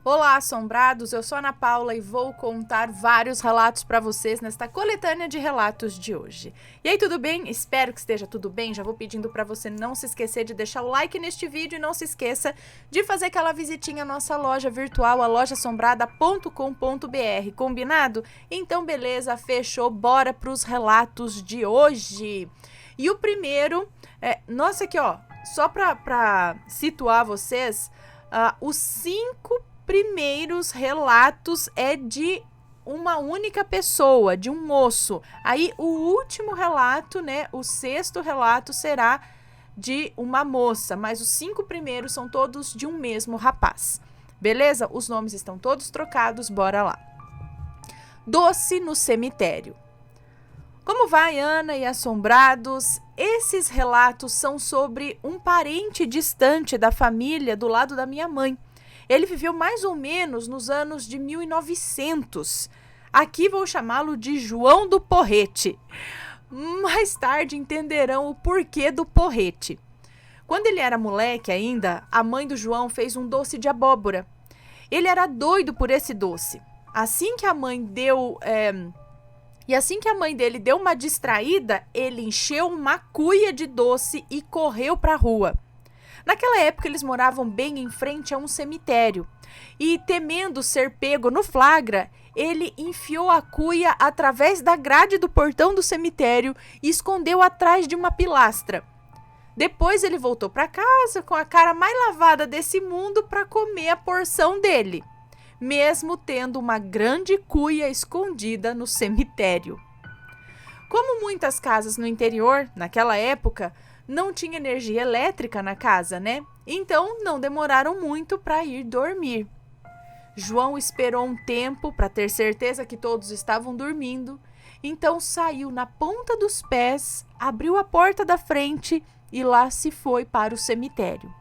Olá, assombrados! Eu sou a Ana Paula e vou contar vários relatos para vocês nesta coletânea de relatos de hoje. E aí, tudo bem? Espero que esteja tudo bem. Já vou pedindo para você não se esquecer de deixar o like neste vídeo e não se esqueça de fazer aquela visitinha à nossa loja virtual, a lojaassombrada.com.br. Combinado? Então, beleza, fechou. Bora para os relatos de hoje. E o primeiro nossa, aqui ó, só para situar vocês, os 5 primeiros relatos é de uma única pessoa, de um moço. Aí o último relato, né, o 6º relato será de uma moça, mas os 5 primeiros são todos de um mesmo rapaz. Beleza? Os nomes estão todos trocados, bora lá. Doce no cemitério. Como vai, Ana e assombrados? Esses relatos são sobre um parente distante da família do lado da minha mãe. Ele viveu mais ou menos nos anos de 1900. Aqui vou chamá-lo de João do Porrete. Mais tarde entenderão o porquê do porrete. Quando ele era moleque ainda, a mãe do João fez um doce de abóbora. Ele era doido por esse doce. Assim que a mãe dele deu uma distraída, ele encheu uma cuia de doce e correu para a rua. Naquela época, eles moravam bem em frente a um cemitério. E, temendo ser pego no flagra, ele enfiou a cuia através da grade do portão do cemitério e escondeu atrás de uma pilastra. Depois, ele voltou para casa com a cara mais lavada desse mundo para comer a porção dele, mesmo tendo uma grande cuia escondida no cemitério. Como muitas casas no interior, naquela época, não tinha energia elétrica na casa, né? Então, não demoraram muito para ir dormir. João esperou um tempo para ter certeza que todos estavam dormindo. Então, saiu na ponta dos pés, abriu a porta da frente e lá se foi para o cemitério.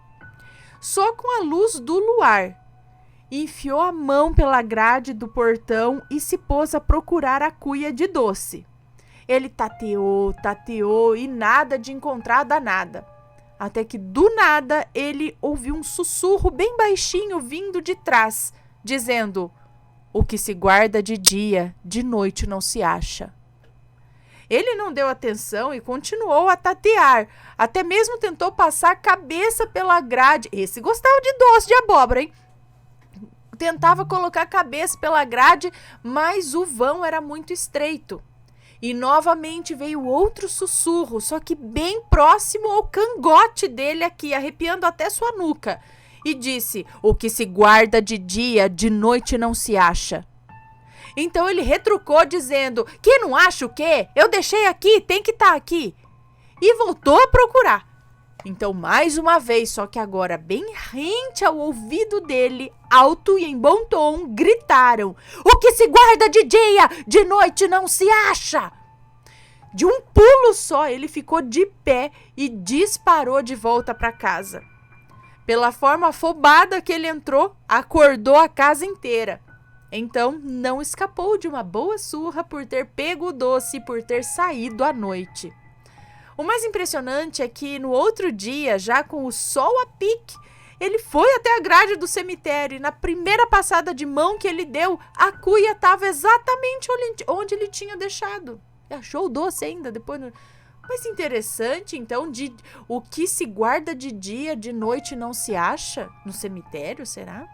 Só com a luz do luar, enfiou a mão pela grade do portão e se pôs a procurar a cuia de doce. Ele tateou e nada de encontrar danada. Até que do nada ele ouviu um sussurro bem baixinho vindo de trás, dizendo: "O que se guarda de dia, de noite não se acha." Ele não deu atenção e continuou a tatear. Até mesmo tentou passar a cabeça pela grade. Esse gostava de doce de abóbora, hein? Tentava colocar a cabeça pela grade, mas o vão era muito estreito. E novamente veio outro sussurro, só que bem próximo ao cangote dele aqui, arrepiando até sua nuca. E disse: "O que se guarda de dia, de noite não se acha." Então ele retrucou dizendo: "Que não acha o quê? Eu deixei aqui, tem que estar aqui." E voltou a procurar. Então, mais uma vez, só que agora bem rente ao ouvido dele, alto e em bom tom, gritaram: "O que se guarda de dia, de noite não se acha." De um pulo só, ele ficou de pé e disparou de volta para casa. Pela forma afobada que ele entrou, acordou a casa inteira. Então, não escapou de uma boa surra por ter pego o doce e por ter saído à noite. O mais impressionante é que no outro dia, já com o sol a pique, ele foi até a grade do cemitério e na primeira passada de mão que ele deu, a cuia estava exatamente onde ele tinha deixado. E achou o doce ainda depois. Mas interessante, então, o que se guarda de dia, de noite não se acha no cemitério, será?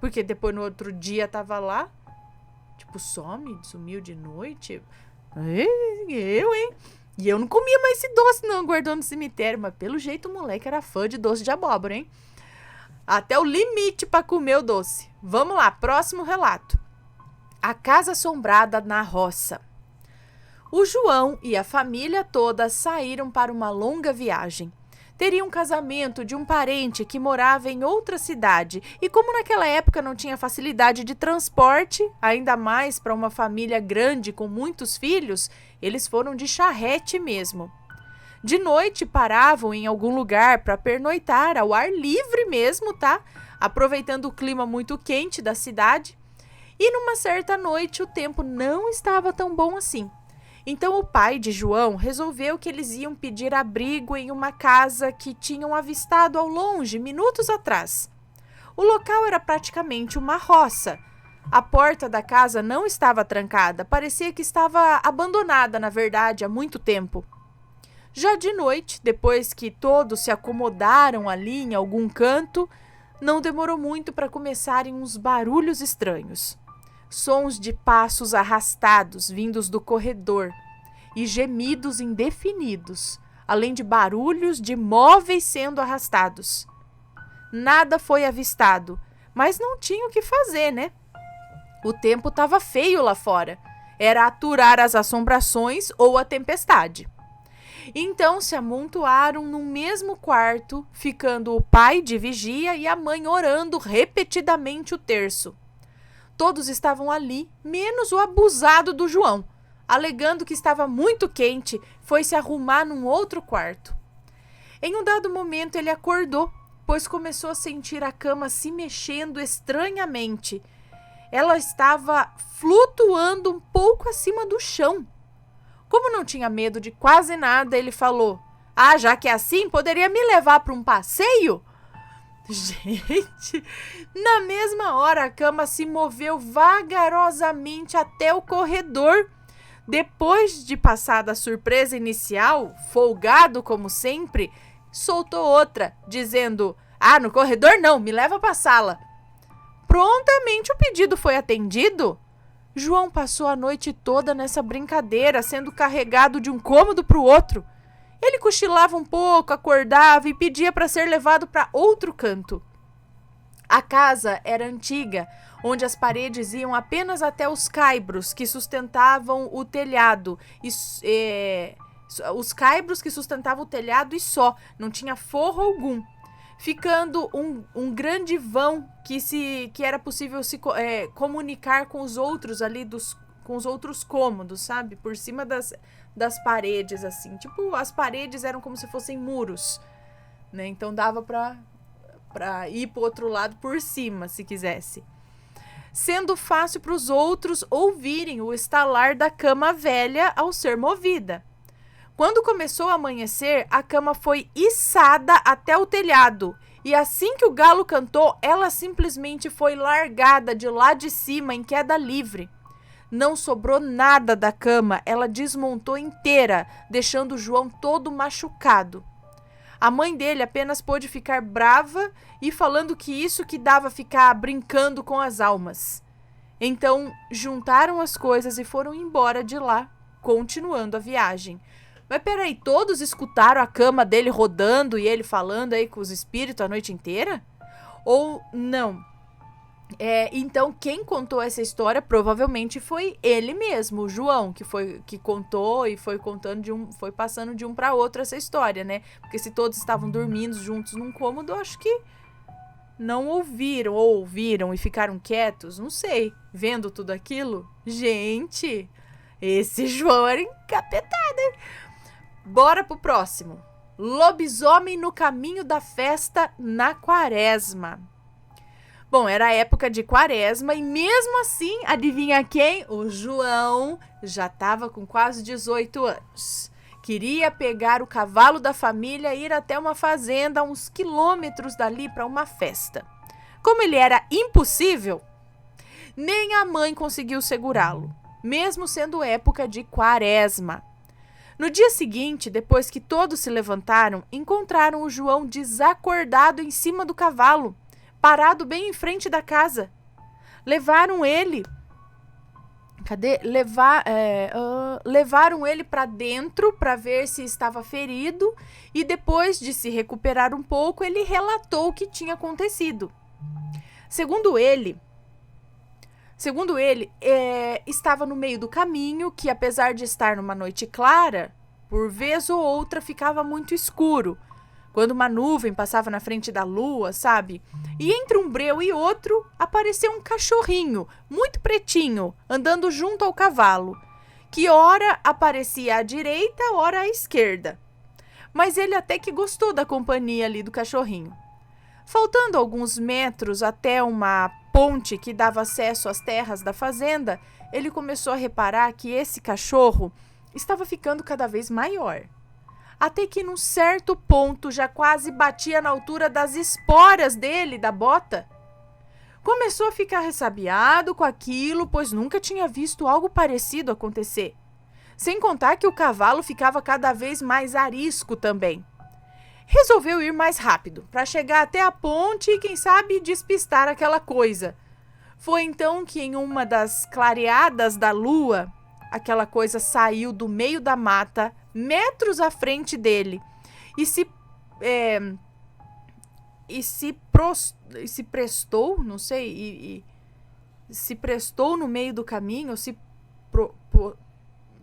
Porque depois no outro dia estava lá, tipo, sumiu de noite. Hein? E eu não comia mais esse doce não, guardando no cemitério. Mas pelo jeito o moleque era fã de doce de abóbora, hein? Até o limite para comer o doce. Vamos lá, próximo relato. A casa assombrada na roça. O João e a família toda saíram para uma longa viagem. Teria um casamento de um parente que morava em outra cidade. E como naquela época não tinha facilidade de transporte, ainda mais para uma família grande com muitos filhos, eles foram de charrete mesmo. De noite paravam em algum lugar para pernoitar ao ar livre mesmo, tá? Aproveitando o clima muito quente da cidade. E numa certa noite o tempo não estava tão bom assim. Então o pai de João resolveu que eles iam pedir abrigo em uma casa que tinham avistado ao longe minutos atrás. O local era praticamente uma roça. A porta da casa não estava trancada, parecia que estava abandonada, na verdade, há muito tempo. Já de noite, depois que todos se acomodaram ali em algum canto, não demorou muito para começarem uns barulhos estranhos. Sons de passos arrastados vindos do corredor e gemidos indefinidos, além de barulhos de móveis sendo arrastados. Nada foi avistado, mas não tinha o que fazer, né? O tempo estava feio lá fora. Era aturar as assombrações ou a tempestade. Então se amontoaram no mesmo quarto, ficando o pai de vigia e a mãe orando repetidamente o terço. Todos estavam ali, menos o abusado do João. Alegando que estava muito quente, foi se arrumar num outro quarto. Em um dado momento ele acordou, pois começou a sentir a cama se mexendo estranhamente. Ela estava flutuando um pouco acima do chão. Como não tinha medo de quase nada, ele falou: "Ah, já que é assim, poderia me levar para um passeio?" Gente, na mesma hora a cama se moveu vagarosamente até o corredor. Depois de passar da surpresa inicial, folgado como sempre, soltou outra, dizendo: "Ah, no corredor não, me leva para a sala." Prontamente o pedido foi atendido. João passou a noite toda nessa brincadeira, sendo carregado de um cômodo para o outro. Ele cochilava um pouco, acordava e pedia para ser levado para outro canto. A casa era antiga, onde as paredes iam apenas até os caibros que sustentavam o telhado. Os caibros que sustentavam o telhado e só, não tinha forro algum. Ficando um grande vão que era possível se comunicar com os outros ali, com os outros cômodos, sabe? Por cima das paredes, assim. Tipo, as paredes eram como se fossem muros, né? Então dava pra ir pro outro lado por cima, se quisesse. Sendo fácil para os outros ouvirem o estalar da cama velha ao ser movida. Quando começou a amanhecer, a cama foi içada até o telhado. E assim que o galo cantou, ela simplesmente foi largada de lá de cima em queda livre. Não sobrou nada da cama, ela desmontou inteira, deixando o João todo machucado. A mãe dele apenas pôde ficar brava e falando que isso que dava ficar brincando com as almas. Então, juntaram as coisas e foram embora de lá, continuando a viagem. Mas peraí, todos escutaram a cama dele rodando e ele falando aí com os espíritos a noite inteira? Ou não? Então quem contou essa história provavelmente foi ele mesmo, o João, que contou e foi contando foi passando de um para outro essa história, né? Porque se todos estavam dormindo juntos num cômodo, acho que não ouviram ou ouviram e ficaram quietos, não sei, vendo tudo aquilo. Gente, esse João era encapetado, hein? Bora pro próximo. Lobisomem no caminho da festa na quaresma. Bom, era a época de quaresma e mesmo assim, adivinha quem? O João já estava com quase 18 anos. Queria pegar o cavalo da família e ir até uma fazenda a uns quilômetros dali para uma festa. Como ele era impossível, nem a mãe conseguiu segurá-lo, mesmo sendo época de quaresma. No dia seguinte, depois que todos se levantaram, encontraram o João desacordado em cima do cavalo, parado bem em frente da casa. Levaram ele. Levaram ele para dentro para ver se estava ferido e depois de se recuperar um pouco, ele relatou o que tinha acontecido. Segundo ele, estava no meio do caminho que, apesar de estar numa noite clara, por vez ou outra ficava muito escuro, quando uma nuvem passava na frente da lua, sabe? E entre um breu e outro, apareceu um cachorrinho, muito pretinho, andando junto ao cavalo, que ora aparecia à direita, ora à esquerda. Mas ele até que gostou da companhia ali do cachorrinho. Faltando alguns metros até uma ponte que dava acesso às terras da fazenda, ele começou a reparar que esse cachorro estava ficando cada vez maior. Até que num certo ponto já quase batia na altura das esporas dele, da bota. Começou a ficar ressabiado com aquilo, pois nunca tinha visto algo parecido acontecer. Sem contar que o cavalo ficava cada vez mais arisco também. Resolveu ir mais rápido, para chegar até a ponte e, quem sabe, despistar aquela coisa. Foi então que, em uma das clareadas da lua, aquela coisa saiu do meio da mata, metros à frente dele, e se prestou, não sei, se prestou no meio do caminho,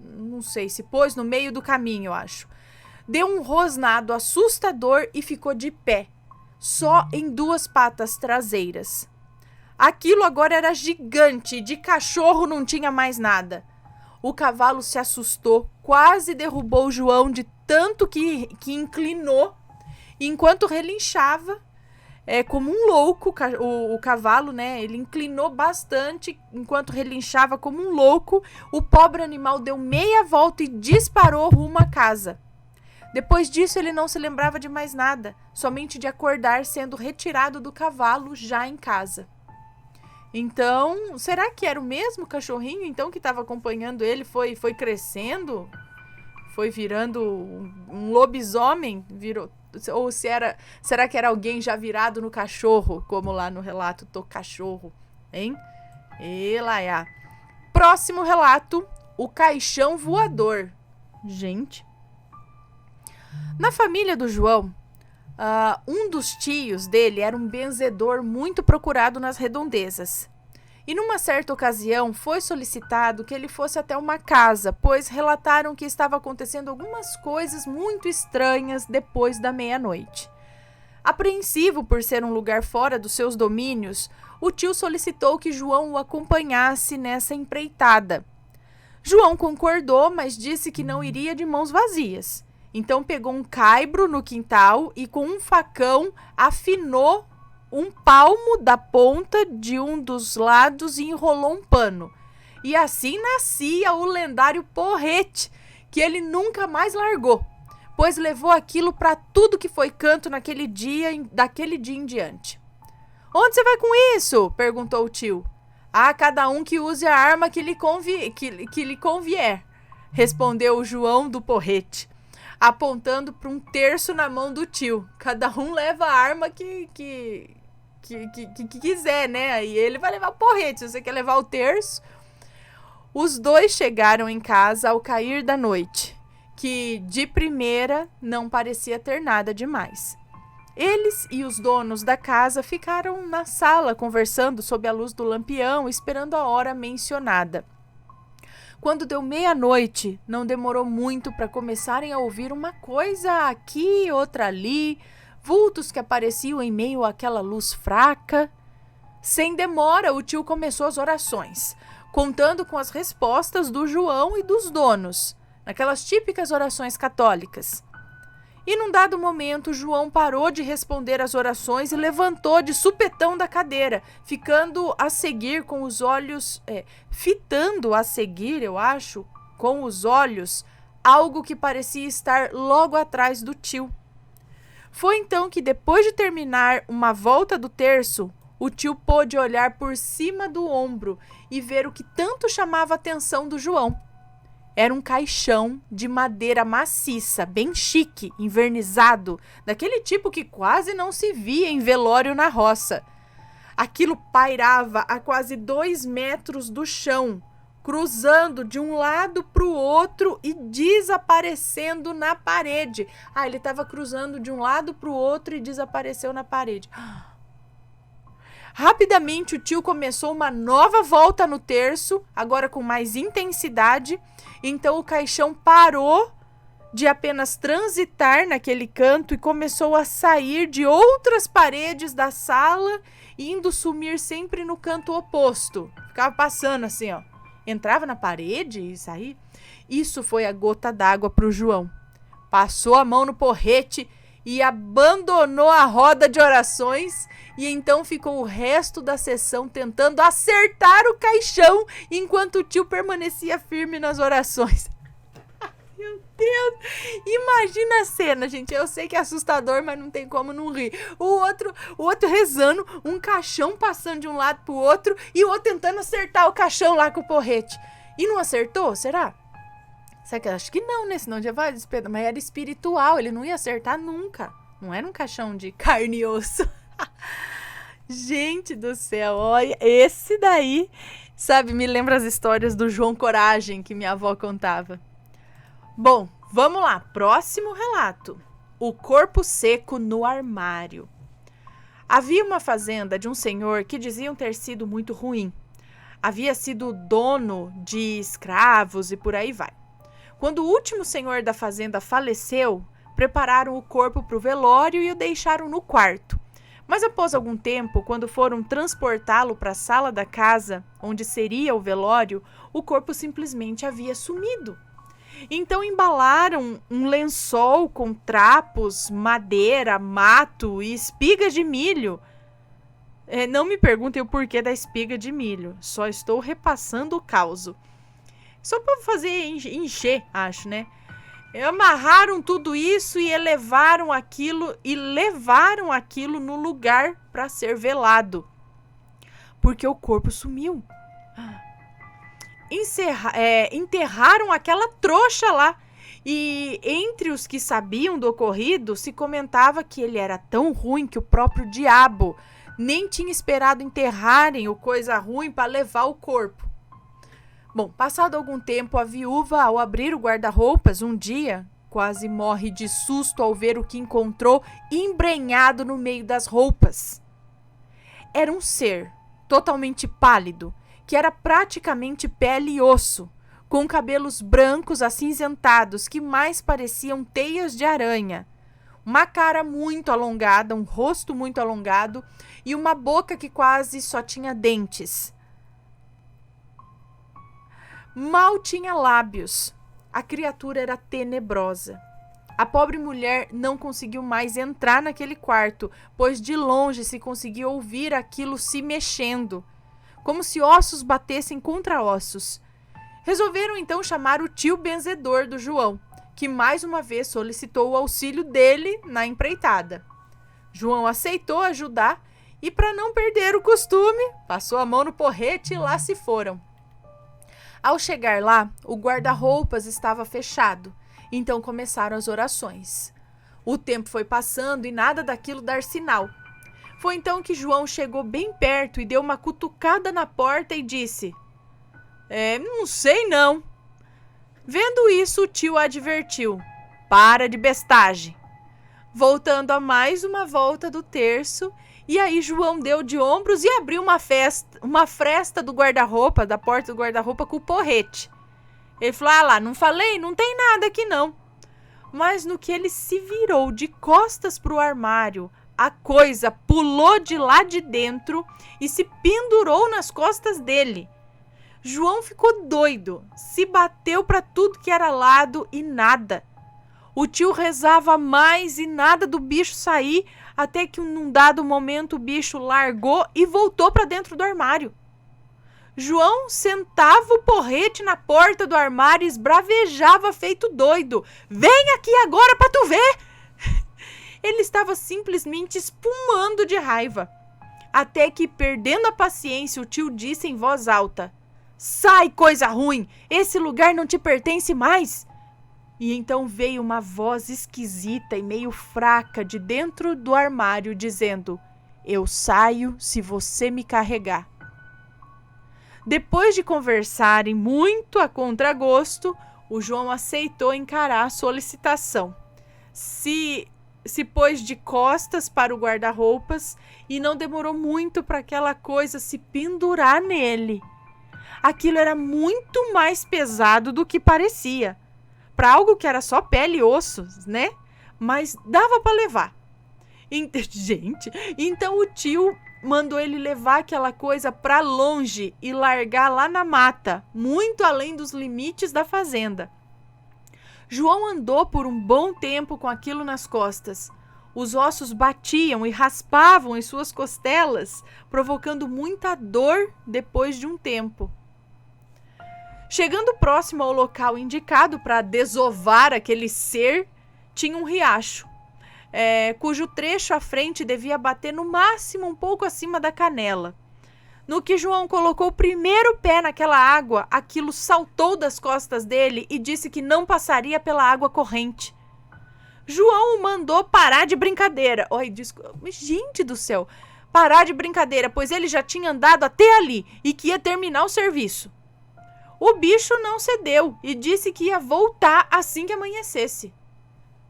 não sei, se pôs no meio do caminho, eu acho. Deu um rosnado assustador e ficou de pé, só em 2 patas traseiras. Aquilo agora era gigante e de cachorro não tinha mais nada. O cavalo se assustou, quase derrubou João de tanto que inclinou, enquanto relinchava, como um louco, o cavalo, né? Ele inclinou bastante, enquanto relinchava como um louco. O pobre animal deu meia volta e disparou rumo à casa. Depois disso, ele não se lembrava de mais nada, somente de acordar sendo retirado do cavalo já em casa. Então, será que era o mesmo cachorrinho, então, que estava acompanhando ele? Foi crescendo? Foi virando um lobisomem? Ou será que era alguém já virado no cachorro, como lá no relato do cachorro, hein? E lá é. Próximo relato, o caixão voador. Gente. Na família do João, um dos tios dele era um benzedor muito procurado nas redondezas. E numa certa ocasião foi solicitado que ele fosse até uma casa, pois relataram que estava acontecendo algumas coisas muito estranhas depois da meia-noite. Apreensivo por ser um lugar fora dos seus domínios, o tio solicitou que João o acompanhasse nessa empreitada. João concordou, mas disse que não iria de mãos vazias. Então pegou um caibro no quintal e com um facão afinou um palmo da ponta de um dos lados e enrolou um pano. E assim nascia o lendário porrete, que ele nunca mais largou, pois levou aquilo para tudo que foi canto daquele dia em diante. Onde você vai com isso? Perguntou o tio. Cada um que use a arma que lhe convier, respondeu o João do porrete, apontando para um terço na mão do tio. Cada um leva a arma que quiser, né? Aí ele vai levar o porrete, se você quer levar o terço. Os dois chegaram em casa ao cair da noite, que de primeira não parecia ter nada demais. Eles e os donos da casa ficaram na sala conversando sob a luz do lampião, esperando a hora mencionada. Quando deu meia-noite, não demorou muito para começarem a ouvir uma coisa aqui, outra ali, vultos que apareciam em meio àquela luz fraca. Sem demora, o tio começou as orações, contando com as respostas do João e dos donos, naquelas típicas orações católicas. E num dado momento, João parou de responder às orações e levantou de supetão da cadeira, ficando a seguir com os olhos, fitando a seguir, eu acho, com os olhos, algo que parecia estar logo atrás do tio. Foi então que, depois de terminar uma volta do terço, o tio pôde olhar por cima do ombro e ver o que tanto chamava a atenção do João. Era um caixão de madeira maciça, bem chique, envernizado, daquele tipo que quase não se via em velório na roça. Aquilo pairava a quase 2 metros do chão, cruzando de um lado para o outro e desaparecendo na parede. Ele estava cruzando de um lado para o outro e desapareceu na parede. Rapidamente o tio começou uma nova volta no terço, agora com mais intensidade. Então o caixão parou de apenas transitar naquele canto e começou a sair de outras paredes da sala, indo sumir sempre no canto oposto. Ficava passando assim, ó. Entrava na parede e saía. Isso foi a gota d'água para o João. Passou a mão no porrete e abandonou a roda de orações, e então ficou o resto da sessão tentando acertar o caixão enquanto o tio permanecia firme nas orações. Meu Deus! Imagina a cena, gente. Eu sei que é assustador, mas não tem como não rir. O outro rezando, um caixão passando de um lado pro outro e o outro tentando acertar o caixão lá com o porrete. E não acertou? Será? Será que acho que não, né? Senão já vai despedaçar. Mas era espiritual, ele não ia acertar nunca. Não era um caixão de carne e osso. Gente do céu, olha, esse daí, sabe, me lembra as histórias do João Coragem que minha avó contava. Bom, vamos lá, próximo relato. O corpo seco no armário. Havia uma fazenda de um senhor que diziam ter sido muito ruim. Havia sido dono de escravos e por aí vai. Quando o último senhor da fazenda faleceu, prepararam o corpo para o velório e o deixaram no quarto. Mas após algum tempo, quando foram transportá-lo para a sala da casa, onde seria o velório, o corpo simplesmente havia sumido. Então embalaram um lençol com trapos, madeira, mato e espigas de milho. Não me perguntem o porquê da espiga de milho, só estou repassando o caos. Só para fazer encher, acho, né? Amarraram tudo isso e levaram aquilo no lugar para ser velado, porque o corpo sumiu. Enterraram aquela trouxa lá, e entre os que sabiam do ocorrido se comentava que ele era tão ruim que o próprio diabo nem tinha esperado enterrarem o coisa ruim para levar o corpo. Bom, passado algum tempo, a viúva, ao abrir o guarda-roupas um dia, quase morre de susto ao ver o que encontrou embrenhado no meio das roupas. Era um ser totalmente pálido, que era praticamente pele e osso, com cabelos brancos acinzentados que mais pareciam teias de aranha, uma cara muito alongada, um rosto muito alongado e uma boca que quase só tinha dentes. Mal tinha lábios. A criatura era tenebrosa. A pobre mulher não conseguiu mais entrar naquele quarto, pois de longe se conseguia ouvir aquilo se mexendo, como se ossos batessem contra ossos. Resolveram então chamar o tio benzedor do João, que mais uma vez solicitou o auxílio dele na empreitada. João aceitou ajudar e, para não perder o costume, passou a mão no porrete e lá se foram. Ao chegar lá, o guarda-roupas estava fechado, então começaram as orações. O tempo foi passando e nada daquilo dar sinal. Foi então que João chegou bem perto e deu uma cutucada na porta e disse: não sei não. Vendo isso, o tio advertiu: para de bestagem. Voltando a mais uma volta do terço, e aí João deu de ombros e abriu uma fresta do guarda-roupa, da porta do guarda-roupa com o porrete. Ele falou: lá, não falei? Não tem nada aqui não. Mas no que ele se virou de costas para o armário, a coisa pulou de lá de dentro e se pendurou nas costas dele. João ficou doido, se bateu para tudo que era lado e nada. O tio rezava mais e nada do bicho sair, até que num dado momento o bicho largou e voltou para dentro do armário. João sentava o porrete na porta do armário e esbravejava feito doido. Vem aqui agora para tu ver! Ele estava simplesmente espumando de raiva. Até que, perdendo a paciência, o tio disse em voz alta: sai, coisa ruim! Esse lugar não te pertence mais! E então veio uma voz esquisita e meio fraca de dentro do armário, dizendo: eu saio se você me carregar. Depois de conversarem muito a contragosto, o João aceitou encarar a solicitação. Se pôs de costas para o guarda-roupas e não demorou muito para aquela coisa se pendurar nele. Aquilo era muito mais pesado do que parecia. Para algo que era só pele e ossos, né? Mas dava para levar. Gente, então o tio mandou ele levar aquela coisa para longe e largar lá na mata, muito além dos limites da fazenda. João andou por um bom tempo com aquilo nas costas. Os ossos batiam e raspavam em suas costelas, provocando muita dor depois de um tempo. Chegando próximo ao local indicado para desovar aquele ser, tinha um riacho, cujo trecho à frente devia bater no máximo um pouco acima da canela. No que João colocou o primeiro pé naquela água, aquilo saltou das costas dele e disse que não passaria pela água corrente. João o mandou parar de brincadeira. Oi, gente do céu, parar de brincadeira, pois ele já tinha andado até ali e que ia terminar o serviço. O bicho não cedeu e disse que ia voltar assim que amanhecesse.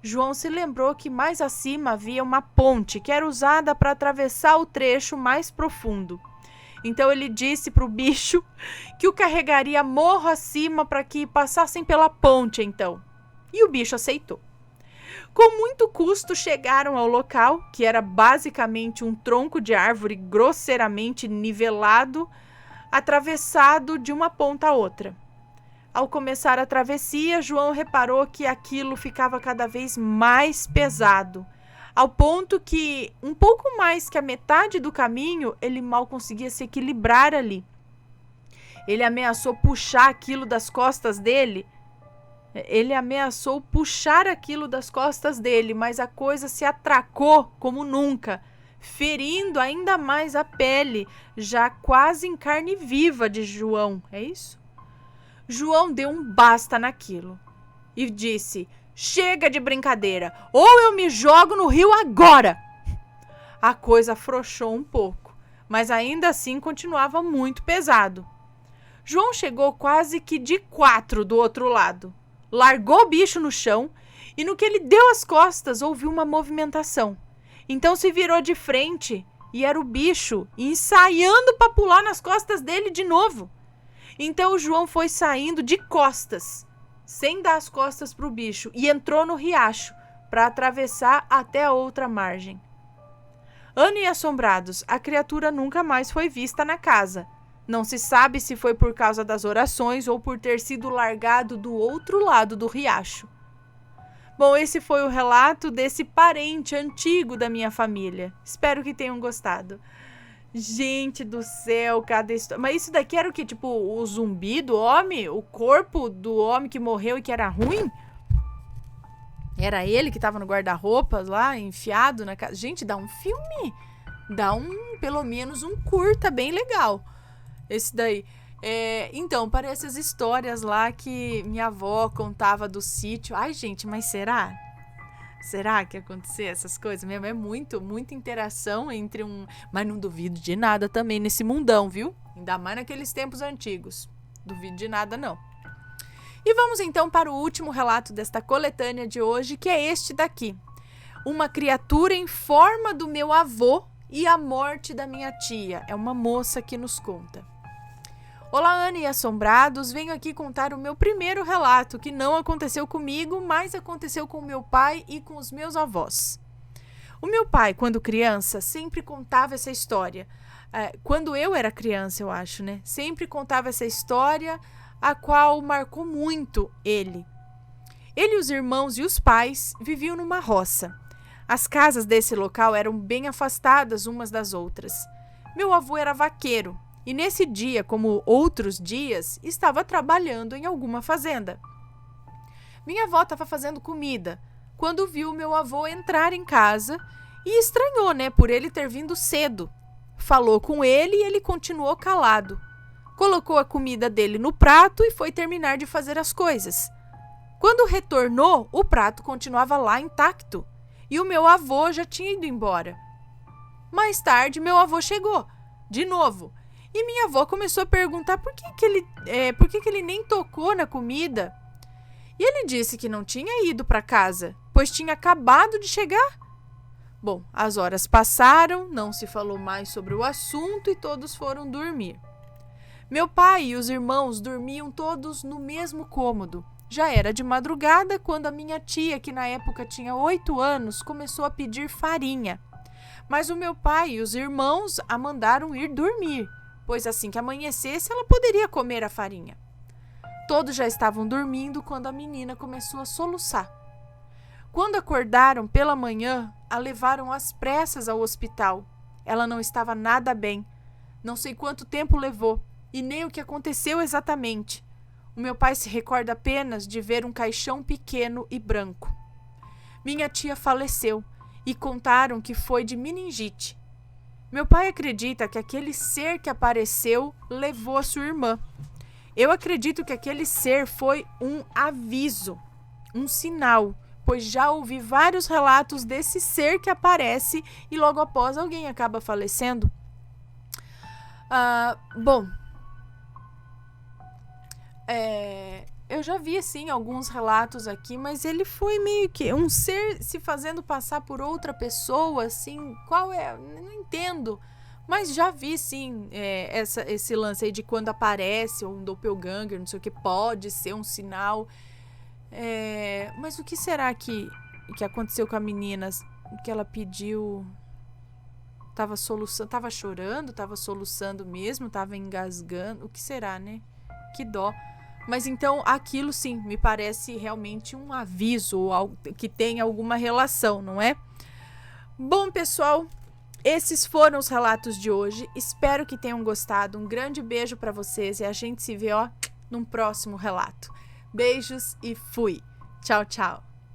João se lembrou que mais acima havia uma ponte que era usada para atravessar o trecho mais profundo. Então ele disse para o bicho que o carregaria morro acima para que passassem pela ponte então. E o bicho aceitou. Com muito custo chegaram ao local, que era basicamente um tronco de árvore grosseiramente nivelado, atravessado de uma ponta a outra. Ao começar a travessia, João reparou que aquilo ficava cada vez mais pesado, ao ponto que, um pouco mais que a metade do caminho, ele mal conseguia se equilibrar ali. Ele ameaçou puxar aquilo das costas dele, mas a coisa se atracou como nunca, ferindo ainda mais a pele, já quase em carne viva de João. É isso? João deu um basta naquilo e disse: chega de brincadeira, ou eu me jogo no rio agora. A coisa afrouxou um pouco, mas ainda assim continuava muito pesado. João chegou quase que de 4 do outro lado, largou o bicho no chão e no que ele deu as costas ouviu uma movimentação. Então se virou de frente e era o bicho ensaiando para pular nas costas dele de novo. Então o João foi saindo de costas, sem dar as costas para o bicho, e entrou no riacho para atravessar até a outra margem. Ano e assombrados, a criatura nunca mais foi vista na casa. Não se sabe se foi por causa das orações ou por ter sido largado do outro lado do riacho. Bom, esse foi o relato desse parente antigo da minha família. Espero que tenham gostado. Gente do céu, cada história. Mas isso daqui era o quê? Tipo, o zumbi do homem? O corpo do homem que morreu e que era ruim? Era ele que tava no guarda-roupas lá, enfiado na casa. Gente, dá um filme. Dá pelo menos um curta bem legal. Esse daí. Então, parece as histórias lá que minha avó contava do sítio. Ai, gente, mas será? Será que ia acontecer essas coisas mesmo? É muita interação entre Mas não duvido de nada também nesse mundão, viu? Ainda mais naqueles tempos antigos. Duvido de nada, não. E vamos então para o último relato desta coletânea de hoje, que é este daqui. Uma criatura em forma do meu avô e a morte da minha tia. É uma moça que nos conta. Olá, Ana e assombrados, venho aqui contar o meu primeiro relato, que não aconteceu comigo, mas aconteceu com meu pai e com os meus avós. O meu pai, quando criança, sempre contava essa história. Quando eu era criança, eu acho, né? Sempre contava essa história, a qual marcou muito ele. Ele, os irmãos e os pais viviam numa roça. As casas desse local eram bem afastadas umas das outras. Meu avô era vaqueiro. E nesse dia, como outros dias, estava trabalhando em alguma fazenda. Minha avó estava fazendo comida, quando viu meu avô entrar em casa e estranhou, né, por ele ter vindo cedo. Falou com ele e ele continuou calado. Colocou a comida dele no prato e foi terminar de fazer as coisas. Quando retornou, o prato continuava lá intacto e o meu avô já tinha ido embora. Mais tarde, meu avô chegou, de novo. E minha avó começou a perguntar por que ele nem tocou na comida. E ele disse que não tinha ido para casa, pois tinha acabado de chegar. Bom, as horas passaram, não se falou mais sobre o assunto e todos foram dormir. Meu pai e os irmãos dormiam todos no mesmo cômodo. Já era de madrugada quando a minha tia, que na época tinha 8 anos, começou a pedir farinha. Mas o meu pai e os irmãos a mandaram ir dormir, pois assim que amanhecesse ela poderia comer a farinha. Todos já estavam dormindo quando a menina começou a soluçar. Quando acordaram pela manhã, a levaram às pressas ao hospital. Ela não estava nada bem. Não sei quanto tempo levou e nem o que aconteceu exatamente. O meu pai se recorda apenas de ver um caixão pequeno e branco. Minha tia faleceu e contaram que foi de meningite. Meu pai acredita que aquele ser que apareceu levou a sua irmã. Eu acredito que aquele ser foi um aviso, um sinal, pois já ouvi vários relatos desse ser que aparece e logo após alguém acaba falecendo. Bom, eu já vi assim alguns relatos aqui, mas ele foi meio que um ser se fazendo passar por outra pessoa, assim, qual é? Não entendo. Mas já vi, sim, esse lance aí de quando aparece um doppelganger, não sei o que, pode ser um sinal. Mas o que será que aconteceu com a menina? Que ela pediu... Tava chorando, tava soluçando mesmo, tava engasgando. O que será, né? Que dó. Mas então aquilo sim, me parece realmente um aviso, ou algo que tem alguma relação, não é? Bom, pessoal, esses foram os relatos de hoje. Espero que tenham gostado. Um grande beijo para vocês e a gente se vê num próximo relato. Beijos e fui. Tchau, tchau.